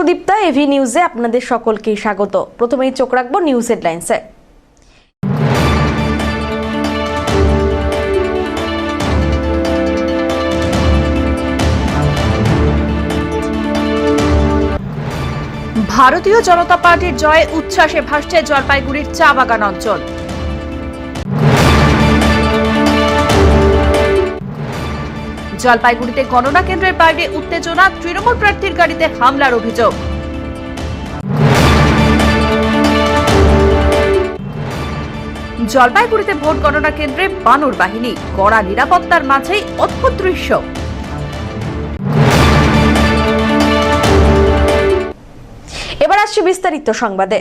Sudipta AV নিউজে আপনাদের সকলকে স্বাগত। প্রথমেই চোখ রাখবো নিউজ হেডলাইন্সে। ভারতীয় জনতা পার্টির জয়ে উচ্ছ্বাসে ভাসছে জলপাইগুড়ির চা বাগান অঞ্চল। জলপাইগুড়িতে গণনা কেন্দ্রের বাইরে উত্তেজনা, তৃণমূল প্রার্থীর গাড়িতে হামলার অভিযোগ। জলপাইগুড়িতে ভোট গণনা কেন্দ্রে বানর বাহিনী, কড়া নিরাপত্তার মাঝেই অদ্ভুত দৃশ্য। এবার আসছে বিস্তারিত সংবাদে।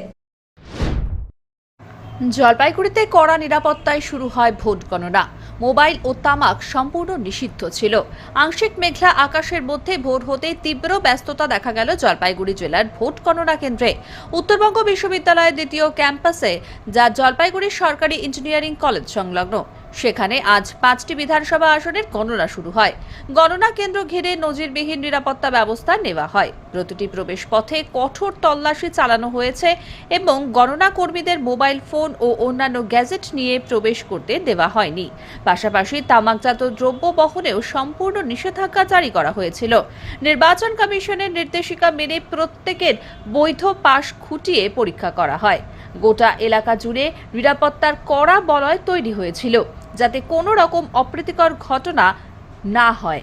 জলপাইগুড়িতে কড়া নিরাপত্তায় শুরু হয় ভোট গণনা। মোবাইল ও তামাক সম্পূর্ণ নিষিদ্ধ ছিল। আংশিক মেঘলা আকাশের মধ্যে ভোর হতেই তীব্র ব্যস্ততা দেখা গেল জলপাইগুড়ি জেলার ভোট গণনা কেন্দ্রে। উত্তরবঙ্গ বিশ্ববিদ্যালয়ের দ্বিতীয় ক্যাম্পাসে, যা জলপাইগুড়ি সরকারি ইঞ্জিনিয়ারিং কলেজ সংলগ্ন, সেখানে আজ 5টি বিধানসভা আসনের গণনা শুরু হয়। গণনা কেন্দ্র ঘিরে নজিরবিহীন নিরাপত্তা ব্যবস্থা নেওয়া হয়। প্রতিটি প্রবেশ পথে কঠোর তল্লাশি চালানো হয়েছে এবং গণনা কর্মীদের মোবাইল ফোন ও অন্যান্য গ্যাজেট নিয়ে প্রবেশ করতে দেওয়া হয়নি। পাশাপাশি তামাকজাত দ্রব্য বহনেও সম্পূর্ণ নিষেধাজ্ঞা জারি করা হয়েছিল। নির্বাচন কমিশনের নির্দেশিকা মেনে প্রত্যেকের বৈধ পাস খুঁটিয়ে পরীক্ষা করা হয়। গোটা এলাকা জুড়ে নিরাপত্তার কড়া বলয় তৈরি হয়েছিল, যাতে কোনো রকম অপ্রীতিকর ঘটনা না হয়।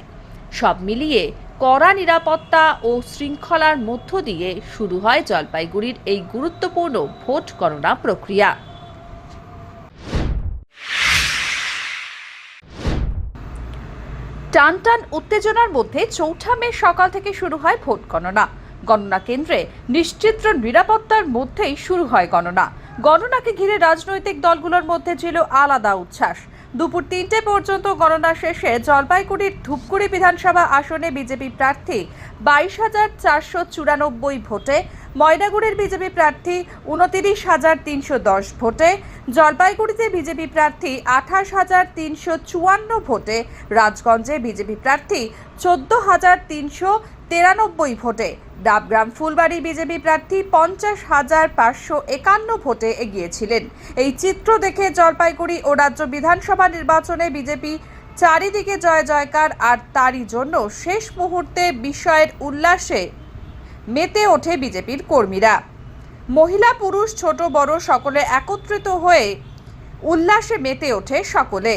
সব মিলিয়ে কড়া নিরাপত্তা ও শৃঙ্খলার মধ্য দিয়ে শুরু হয় জলপাইগুড়ির এই গুরুত্বপূর্ণ ভোট গণনা প্রক্রিয়া। টানটান উত্তেজনার মধ্যে 4 মে সকাল থেকে শুরু হয় ভোট গণনা। গণনা কেন্দ্রে নিশ্চিত নিরাপত্তার মধ্যেই শুরু হয় গণনা। গণনাকে ঘিরে রাজনৈতিক দলগুলোর মধ্যে ছিল আলাদা উচ্ছ্বাস। দুপুর 3টে পর্যন্ত গণনা শেষে জলপাইগুড়ির ধূপগুড়ি বিধানসভা আসনে বিজেপি প্রার্থী 22,494 ভোটে, ময়নাগুড়ির বিজেপি প্রার্থী 29,310 ভোটে, জলপাইগুড়িতে বিজেপি প্রার্থী 28,354 ভোটে, রাজগঞ্জে বিজেপি প্রার্থী 14,393 ভোটে, ডাবগ্রাম ফুলবাড়ি বিজেপি প্রার্থী 50,551 ভোটে এগিয়েছিলেন। এই চিত্র দেখে জলপাইগুড়ি ও রাজ্য বিধানসভা নির্বাচনে বিজেপি চারিদিকে জয় জয়কার, আর তারই জন্য শেষ মুহূর্তে বিস্ময়ের উল্লাসে মেতে ওঠে বিজেপির কর্মীরা। মহিলা পুরুষ ছোট বড় সকলে একত্রিত হয়ে উল্লাসে মেতে ওঠে সকলে।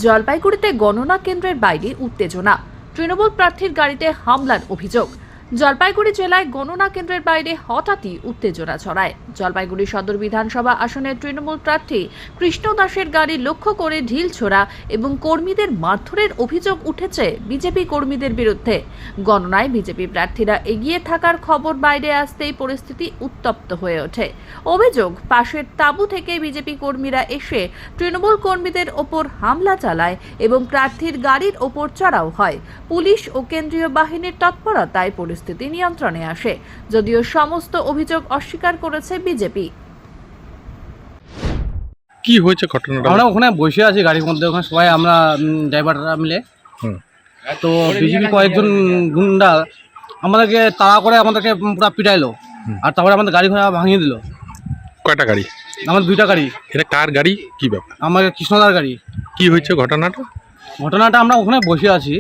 জলপাইগুড়িতে গণনা কেন্দ্রের বাইরে উত্তেজনা, তৃণমূল প্রার্থীর গাড়িতে হামলার অভিযোগ। জলপাইগুড়ি জেলায় গণনা কেন্দ্রের বাইরে হঠাৎই উত্তেজনা ছড়ায়। জলপাইগুড়ি সদর বিধানসভা আসনের তৃণমূল প্রার্থী কৃষ্ণ দাসের গাড়ি লক্ষ্য করে ঢিল ছোড়া এবং কর্মীদের মারধরের অভিযোগ উঠেছে বিজেপি কর্মীদের বিরুদ্ধে। গণনায় বিজেপি প্রার্থীরা এগিয়ে থাকার খবর বাইরে আসতেই পরিস্থিতি উত্তপ্ত হয়ে ওঠে। অভিযোগ, পাশের তাঁবু থেকে বিজেপি কর্মীরা এসে তৃণমূল কর্মীদের ওপর হামলা চালায় এবং প্রার্থীর গাড়ির ওপর চড়াও হয়। পুলিশ ও কেন্দ্রীয় বাহিনীর তৎপরতায় পরিস্থিতি নিয়ন্ত্রণে আসে, যদিও সমস্ত অভিযোগ অস্বীকার করেছে বিজেপি। কি হয়েছে ঘটনাটা? আমরা ওখানে বসে আছি গাড়ির মধ্যে, ওখানে সবাই আমরা ড্রাইভাররা মিলে, তো বিজেপি কয়েকজন গুন্ডা আমাদেরকে তাড়া করে আমাদেরকে পুরো পিটাইলো, আর তারপরে আমাদের গাড়ি ঘোড়া ভাঙিয়ে দিল। কয়টা গাড়ি? আমার 2টা গাড়ি। এটা কার গাড়ি, কি ব্যাপার? আমার কৃষ্ণদার গাড়ি। কি হয়েছে ঘটনাটা? আমরা ওখানে বসে আছি,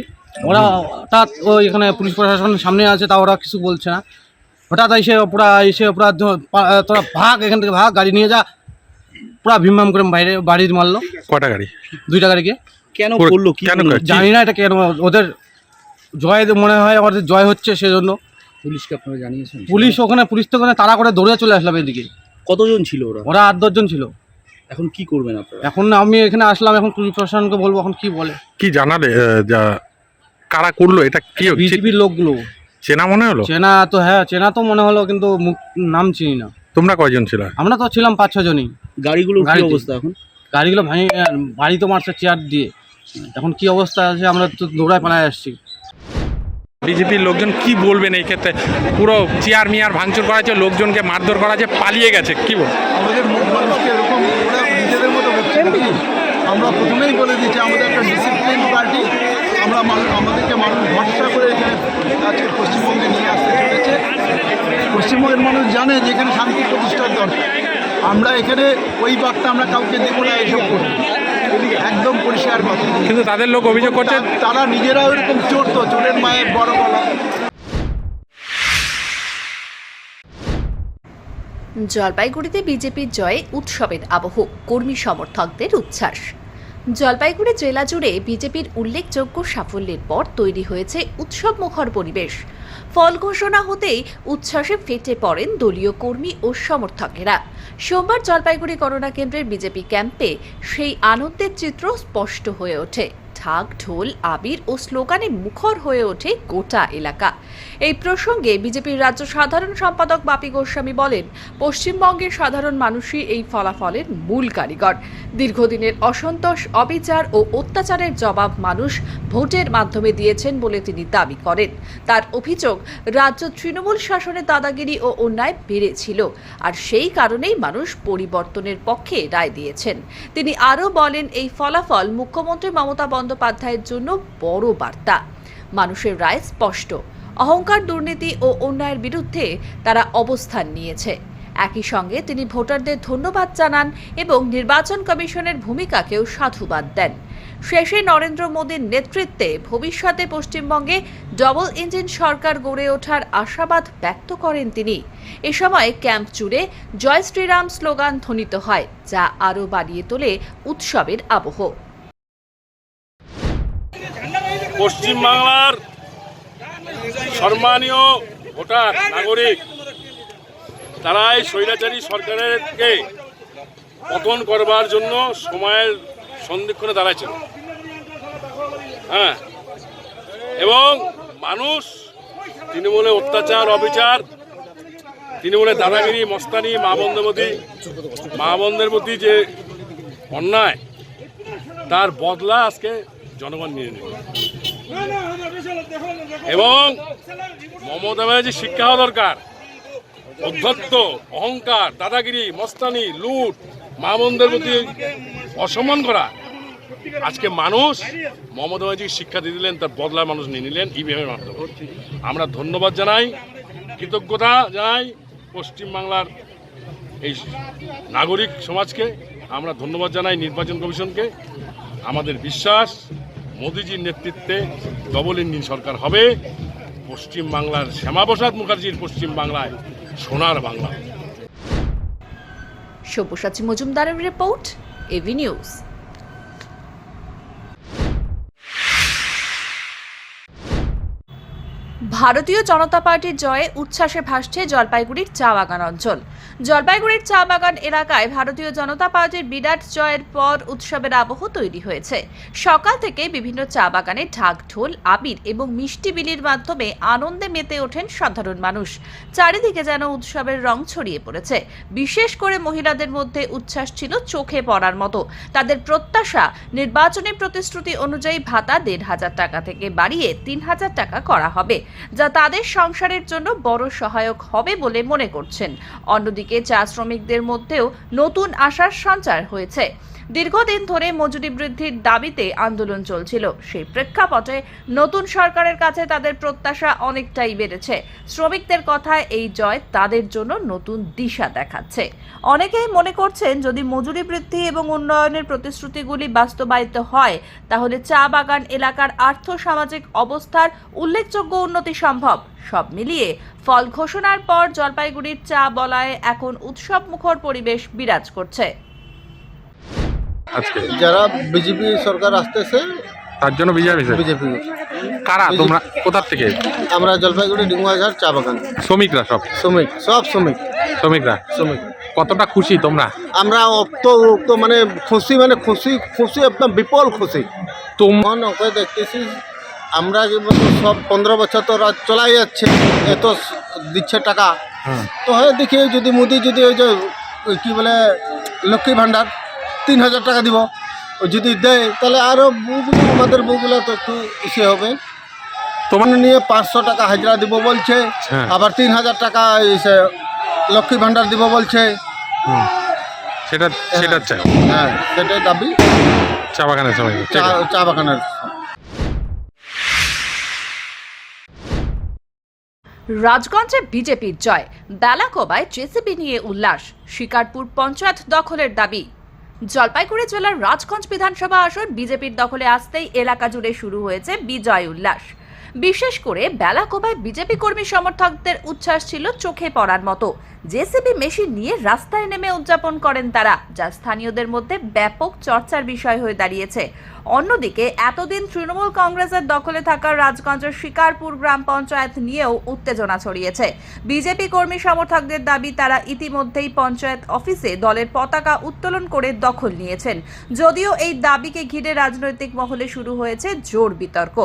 ওরা হঠাৎ ওই এখানে পুলিশ প্রশাসনের সামনে আছে, তা ওরা কিছু বলছে না। হঠাৎ এসে তোরা ভাগ, এখান থেকে ভাগ, গাড়ি নিয়ে যা, পুরা ভীম করে বাইরে বাড়ি মারলো। কয়টা গাড়ি? 2টা গাড়িকে। কেন করলো? কেন জানি না এটা কেন, ওদের জয় মনে হয়, আমাদের জয় হচ্ছে সেজন্য। পুলিশকে আপনারা জানিয়েছেন? পুলিশ তো ওখানে তাড়া করে দৌড়ে চলে আসলাম এদিকে। কতজন ছিল ওরা? 8-10 জন ছিল। এখন কি করবেন আপনারা? এখন আমি এখানে আসলাম, এখন পুলিশ প্রশাসনকে বলবো এখন কি বলে। কি জানালে কারা করলো এটা? কি বিজেপির লোকগুলো। চেনা মনে হলো? চেনা তো মনে হলো, কিন্তু নাম চিনি না। তোমরা কয়জন ছিল? আমরা তো ছিলাম 5-6 জনই। গাড়িগুলোর কি অবস্থা এখন? গাড়িগুলো বাড়ি তো মারছে চেয়ার দিয়ে। এখন কি অবস্থা আছে, আমরা তো দৌড়ায় পালায় আসছি। বিজেপির লোকজন কি বলবেন এই ক্ষেত্রে? পুরো চেয়ার মিয়ার ভাঙচুর করা হয়েছে, লোকজনকে মারধর করা হয়েছে, পালিয়ে গেছে, কি বল? আমাদের মানুষকে এরকম নিজেদের মতো করছে। আমরা প্রথমেই বলে দিয়েছি আমাদের একটা ডিসিপ্লিন পার্টি, আমাদেরকে মানুষ ভরসা করে এখানে আজকে পশ্চিমবঙ্গে নিয়ে আসতে চলেছে। পশ্চিমবঙ্গের মানুষ জানে যে এখানে শান্তি প্রতিষ্ঠার দরকার। আমরা এখানে ওই বার্তা আমরা কাউকে দেবো না, এসব করবো, একদম পরিষ্কার কথা। কিন্তু তাদের লোক অভিযোগ করছে তারা নিজেরাও এরকম চোর, তো চোরের মায়ের বড় গলা। জলপাইগুড়িতে বিজেপির জয়ে উৎসবের আবহ, কর্মী সমর্থকদের উচ্ছ্বাস। জলপাইগুড়ি জেলা জুড়ে বিজেপির উল্লেখযোগ্য সাফল্যের পর তৈরি হয়েছে উৎসবমুখর পরিবেশ। ফল ঘোষণা হতেই উচ্ছ্বাসে ফেটে পড়েন দলীয় কর্মী ও সমর্থকেরা। সোমবার জলপাইগুড়ি করোনা কেন্দ্রের বিজেপি ক্যাম্পে সেই আনন্দের চিত্র স্পষ্ট হয়ে ওঠে। ঢাক, ঢোল, আবির ও স্লোগানে মুখর হয়ে ওঠে গোটা এলাকা। এই প্রসঙ্গে বিজেপির রাজ্য সাধারণ সম্পাদক বাপি গোস্বামী বলেন, পশ্চিমবঙ্গের সাধারণ মানুষই এই ফলাফলের মূল কারিগর। দীর্ঘদিনের অসন্তোষ, অবিচার ও অত্যাচারের জবাব মানুষ ভোটের মাধ্যমে দিয়েছেন বলে তিনি দাবি করেন। তার অভিযোগ, রাজ্য তৃণমূল শাসনের দাদাগিরি ও অন্যায় বেড়েছিল, আর সেই কারণেই মানুষ পরিবর্তনের পক্ষে রায় দিয়েছেন। তিনি আরও বলেন, এই ফলাফল মুখ্যমন্ত্রী মমতা বন্দ্যোপাধ্যায়ের জন্য বড় বার্তা। মানুষের রায় স্পষ্ট, অহংকার, দুর্নীতি ও অন্যায়ের বিরুদ্ধে তারা অবস্থান নিয়েছে। একই সঙ্গে তিনি ভোটারদের ধন্যবাদ জানান এবং নির্বাচন কমিশনের ভূমিকাকেও সাধুবাদ দেন। শেষে নরেন্দ্র মোদীর নেতৃত্বে ভবিষ্যতে পশ্চিমবঙ্গে ডবল ইঞ্জিন সরকার গড়ে ওঠার আশাবাদ ব্যক্ত করেন তিনি। এ সময় ক্যাম্প জুড়ে জয় শ্রীরাম স্লোগান ধ্বনিত হয়, যা আরও বাড়িয়ে তোলে উৎসবের আবহ। পশ্চিমবাংলার সম্মানীয় ভোটার নাগরিক, তারা এই স্বৈরাচারী সরকারকে পতন করবার জন্য সময়ের সন্ধিক্ষণে দাঁড়াইছিল। হ্যাঁ, এবং মানুষ তৃণমূলের অত্যাচার, অবিচার, তৃণমূলের দাদাগিরি, মস্তানি, মা বোনদের প্রতি যে অন্যায়, তার বদলা আজকে জনগণ নিয়ে নেবে। এবং মমতা ব্যানার্জি শিক্ষা হওয়া দরকার। অধ্যত্ত, অহংকার, দাদাগিরি, মস্তানি, লুট, মা বোনদের প্রতি অসম্মান করা, আজকে মানুষ মমতা ব্যানার্জি শিক্ষা দিয়ে দিলেন, তার বদলা মানুষ নিয়ে নিলেন ইভিএমের মাধ্যমে। আমরা ধন্যবাদ জানাই, কৃতজ্ঞতা জানাই পশ্চিমবাংলার এই নাগরিক সমাজকে। আমরা ধন্যবাদ জানাই নির্বাচন কমিশনকে। আমাদের বিশ্বাস, মোদিজির নেতৃত্বে ডবল ইঞ্জিন সরকার হবে। পশ্চিমবাংলার শ্যামাপ্রসাদ মুখার্জির পশ্চিমবাংলায় সোনার বাংলা। সব্যসাচী মজুমদারের রিপোর্ট, এভি নিউজ। ভারতীয় জনতা পার্টির জয়ে উচ্ছ্বাসে ভাসছে জলপাইগুড়ির চা বাগান অঞ্চল। জলপাইগুড়ির চা বাগান এলাকায় ভারতীয় জনতা পার্টির বিরাট জয়ের পর উৎসবের আবহ তৈরি হয়েছে। সকাল থেকে বিভিন্ন চা বাগানে ঢাক, ঢোল, আবির এবং মিষ্টি বিলির মাধ্যমে আনন্দে মেতে ওঠেন সাধারণ মানুষ। চারিদিকে যেন উৎসবের রং ছড়িয়ে পড়েছে। বিশেষ করে মহিলাদের মধ্যে উচ্ছ্বাস ছিল চোখে পড়ার মতো। তাদের প্রত্যাশা, নির্বাচনী প্রতিশ্রুতি অনুযায়ী ভাতা ১৫০০ টাকা থেকে বাড়িয়ে ৩০০০ টাকা করা হবে, যা তাদের সংসারের জন্য বড় সহায়ক হবে বলে মনে করছেন। অন্যদিকে চা শ্রমিকদের মধ্যেও নতুন আশার সঞ্চার হয়েছে। দীর্ঘদিন ধরে মজুরি বৃদ্ধির দাবিতে আন্দোলন চলছিল। সেই প্রেক্ষাপটে নতুন সরকারের কাছে তাদের প্রত্যাশা অনেকটাই বেড়েছে। শ্রমিকদের কথায় এই জয় তাদের জন্য নতুন দিশা দেখাচ্ছে। অনেকেই মনে করছেন, যদি মজুরি বৃদ্ধি এবং উন্নয়নের প্রতিশ্রুতিগুলি বাস্তবায়িত হয়, তাহলে চা বাগান এলাকার আর্থ-সামাজিক অবস্থার উল্লেখযোগ্য উন্নতি সম্ভব। সব মিলিয়ে ফল ঘোষণার পর জলপাইগুড়ির চা বলায় এখন উৎসবমুখর পরিবেশ বিরাজ করছে। আজকে যারা বিজেপি সরকার আসতেছে তার জন্য বিজেপি কারা? তোমরা কোথা থেকে? আমরা জলপাইগুড়ি ডিঙ্গুয়াঘাট চা বাগান শ্রমিকরা, সব শ্রমিকরা। কতটা খুশি তোমরা? আমরা তো মানে খুশি একদম বিপুল খুশি। তোমরা ওকে দেখতেছি আমরা সব 15 বছর তো রাজ চলাই যাচ্ছে, এত দিচ্ছে টাকা। তো হয় দেখি যদি মোদি যদি ওই যে কি বলে লক্ষ্মী ভাণ্ডার 3000 টাকা দিব, ও যদি দেয় তাহলে আরও বউগুলো, আমাদের বউগুলো তো একটু ইসে হবে। তোমার নিয়ে 500 টাকা হাজরা দিব বলছে, আবার 3000 টাকা ইসে লক্ষ্মী ভাণ্ডার দিব বলছে। সেটা চাই। হ্যাঁ, সেটাই দাবি চা বাগানের সময়। চা বাগানের। রাজগঞ্জে বিজেপির জয়, বেলাকোবায় জেসিবি নিয়ে উল্লাস, শিকারপুর পঞ্চায়েত দখলের দাবি। জলপাইগুড়ি জেলার রাজগঞ্জ বিধানসভা আসন বিজেপির দখলে আসতেই এলাকা জুড়ে শুরু হয়েছে বিজয় উল্লাস। বিশেষ করে বেলাকোবায় বিজেপি কর্মী সমর্থকদের উচ্ছ্বাস ছিল চোখে পড়ার মতো। জেসিবি মেশিন নিয়ে রাস্তায় নেমে উদযাপন করেন তারা, যা স্থানীয়দের মধ্যে ব্যাপক চর্চার বিষয় হয়ে দাঁড়িয়েছে। অন্যদিকে এতদিন তৃণমূল কংগ্রেসের দখলে থাকা রাজগঞ্জের শিকারপুর গ্রাম পঞ্চায়েত নিয়েও উত্তেজনা ছড়িয়েছে। বিজেপি কর্মী সমর্থকদের দাবি, তারা ইতিমধ্যেই পঞ্চায়েত অফিসে দলের পতাকা উত্তোলন করে দখল নিয়েছেন। যদিও এই দাবিকে ঘিরে রাজনৈতিক মহলে শুরু হয়েছে জোর বিতর্ক।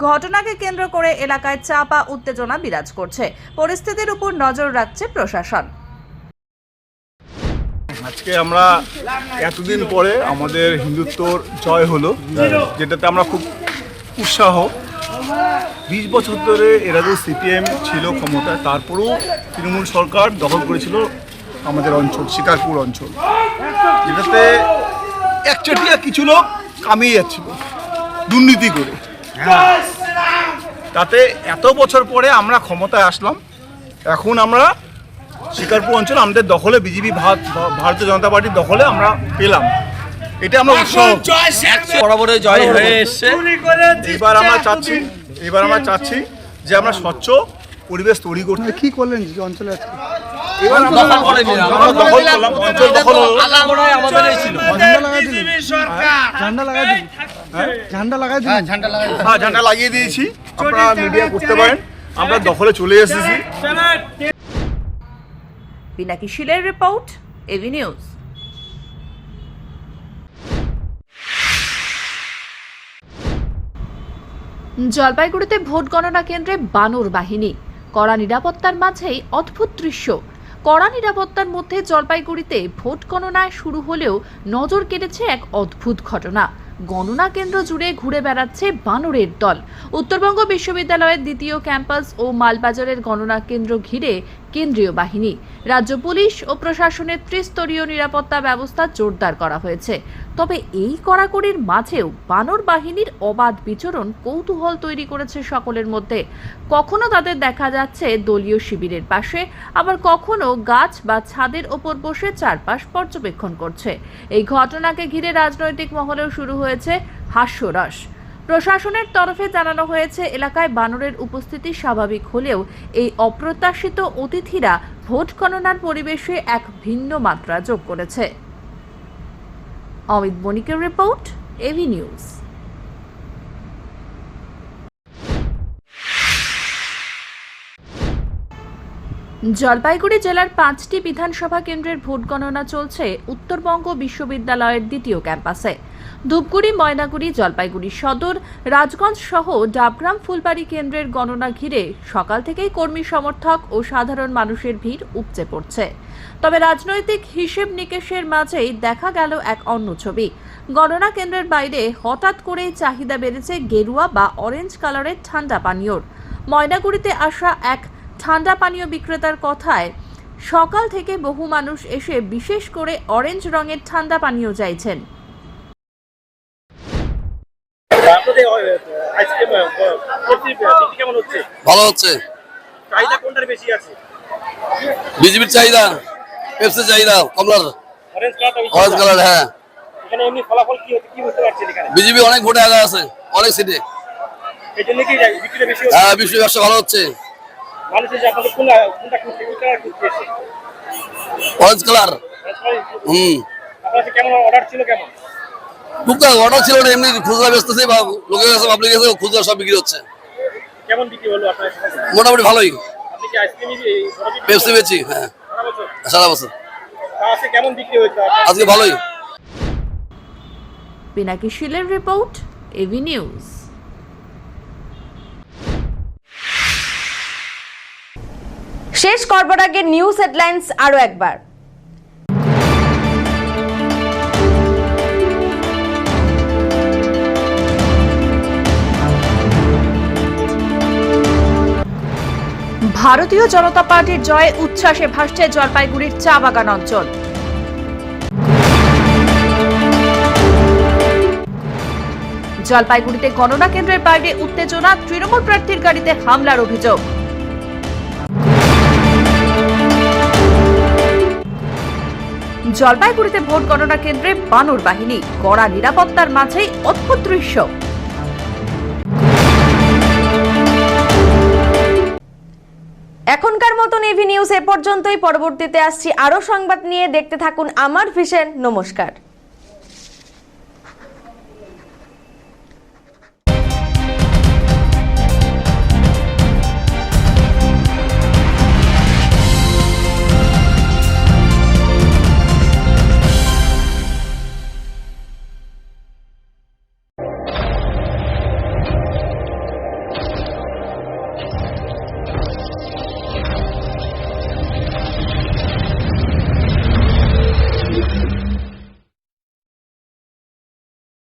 ঘটনাকে কেন্দ্র করে এলাকায় চাপা উত্তেজনা বিরাজ করছে। পরিস্থিতির উপর নজর রাখছে প্রশাসন। আজকে আমরা এতদিন পরে আমাদের হিন্দুত্বর জয় হলো, যেটাতে আমরা খুব উৎসাহ। 20 বছর ধরে এরা যে সিপিএম ছিল ক্ষমতায়, তারপরেও তৃণমূল সরকার দখল করেছিল আমাদের অঞ্চল, শিকারপুর অঞ্চল, যেটাতে একচেটিয়া কিছু লোক কামিয়ে যাচ্ছিল দুর্নীতি করে। তাতে এত বছর পরে আমরা ক্ষমতায় আসলাম, এখন আমরা শিকারপুর অঞ্চল আমাদের দখলে, বিজেপি ভারতীয় জনতা পার্টির দখলে আমরা পেলাম। এটা আমরা বরাবরে জয় হয়ে এসছে। এবার আমরা চাচ্ছি যে আমরা স্বচ্ছ পরিবেশ তৈরি করতে। কি করলেন যে অঞ্চলে আজকে? এবার আমরা দখল করলাম, অঞ্চল দখল হলো। ঝান্ডা লাগিয়ে দিয়েছি, আপনারা মিডিয়া করতে পারেন। আমরা দখলে চলে এসেছি। পিনাকি শিলের রিপোর্ট, এভি নিউজ। জলপাইগুড়িতে ভোট গণনা কেন্দ্রে বানর বাহিনী, কড়া নিরাপত্তার মাঝেই অদ্ভুত দৃশ্য। কড়া নিরাপত্তার মধ্যে জলপাইগুড়িতে ভোট গণনায় শুরু হলেও নজর কেড়েছে এক অদ্ভুত ঘটনা। গণনা কেন্দ্র জুড়ে ঘুরে বেড়াচ্ছে বানরের দল। উত্তরবঙ্গ বিশ্ববিদ্যালয়ের দ্বিতীয় ক্যাম্পাস ও মালবাজারের গণনা কেন্দ্র ঘিরে কেন্দ্রীয় বাহিনী, রাজ্য পুলিশ ও প্রশাসনের ত্রিস্তরীয় নিরাপত্তা ব্যবস্থা জোরদার করা হয়েছে। তবে এই কড়াকড়ির মাঝেও বানর বাহিনীর অবাধ বিচরণ কৌতূহল তৈরি করেছে সকলের মধ্যে। কখনো তাদের দেখা যাচ্ছে দলীয় শিবিরের পাশে, আবার কখনো গাছ বা ছাদের ওপর বসে চারপাশ পর্যবেক্ষণ করছে। এই ঘটনাকে ঘিরে রাজনৈতিক মহলেও শুরু হয়েছে হাস্যরস। প্রশাসনের তরফে জানানো হয়েছে, এলাকায় বানরের উপস্থিতি স্বাভাবিক হলেও এই অপ্রত্যাশিত অতিথিরা ভোট গণনার পরিবেশে এক ভিন্ন মাত্রা যোগ করেছে। অমিত বণিকের রিপোর্ট, এভি নিউজ। জলপাইগুড়ি জেলার 5টি বিধানসভা কেন্দ্রের ভোট গণনা চলছে উত্তরবঙ্গ বিশ্ববিদ্যালয়ের দ্বিতীয় ক্যাম্পাসে। ধূপগুড়ি, ময়নাগুড়ি, জলপাইগুড়ি সদর, রাজগঞ্জ সহ ডাবগ্রাম, ফুলবাড়ি কেন্দ্রের গণনা ঘিরে সকাল থেকেই কর্মী সমর্থক ও সাধারণ মানুষের ভিড় উপচে পড়ছে। তবে রাজনৈতিক হিসেব নিকেশের মাঝেই দেখা গেল এক অন্য ছবি। গণনা কেন্দ্রের বাইরে হঠাৎ করেই চাহিদা বেড়েছে গেরুয়া বা অরেঞ্জ কালারের ঠান্ডা পানীয়র। ময়নাগুড়িতে আসা এক ঠান্ডা পানীয় বিক্রেতার কথায়, সকাল থেকে বহু মানুষ এসে বিশেষ করে অরেঞ্জ রঙের ঠান্ডা পানীয় চাইছেন। ভালো হচ্ছে। চাহিদা কোনটার বেশি আছে? বিজেপির চাহিদা, পেপসির চাহিদা, কমলার অরেঞ্জ কালার। হ্যাঁ, এখানে এমনি ফলাফল কি হচ্ছে, কি বুঝতে পারছেন? এখানে বিজেপি অনেক ভোটে আগে আছে, অনেক সিটে। এই জন্য কি বিক্রিটা বেশি হচ্ছে? হ্যাঁ, বিশ্ব ব্যবসা ভালো হচ্ছে। মানুষ যে আপনাদের কোনটা খুঁজতে এসে অরেঞ্জ কালার। আপনার কেমন অর্ডার ছিল? কেমন টুকটাক অর্ডার ছিল না, এমনি খুচরা বেচতেছে, লোকের কাছে পাবলিক কাছে খুচরা সব বিক্রি হচ্ছে। কেমন বিক্রি হলো আপনার? মোটামুটি ভালোই। আপনি কি আইসক্রিম পেপসি বেচি। হ্যাঁ, সারা বছর। আজকে কেমন বিক্রি হয়েছে? আজকে ভালোই। পিনাকি শিলের রিপোর্ট, এভি নিউজ। শেষ করবার আগে নিউজ হেডলাইন্স আরো একবার। ভারতীয় জনতা পার্টির জয়ে উচ্ছ্বাসে ভাসছে জলপাইগুড়ির চা বাগান অঞ্চল। জলপাইগুড়িতে গণনা কেন্দ্রের বাইরে উত্তেজনা, তৃণমূল প্রার্থীর গাড়িতে হামলার অভিযোগ। জলপাইগুড়িতে ভোট গণনা কেন্দ্রে বানর বাহিনী, কড়া নিরাপত্তার মাঝেই অদ্ভুত দৃশ্য। এখনকার মতন এভি নিউজ এ পর্যন্তই। পরবর্তীতে আসছি আরো সংবাদ নিয়ে। দেখতে থাকুন আমার ভিশন। নমস্কার।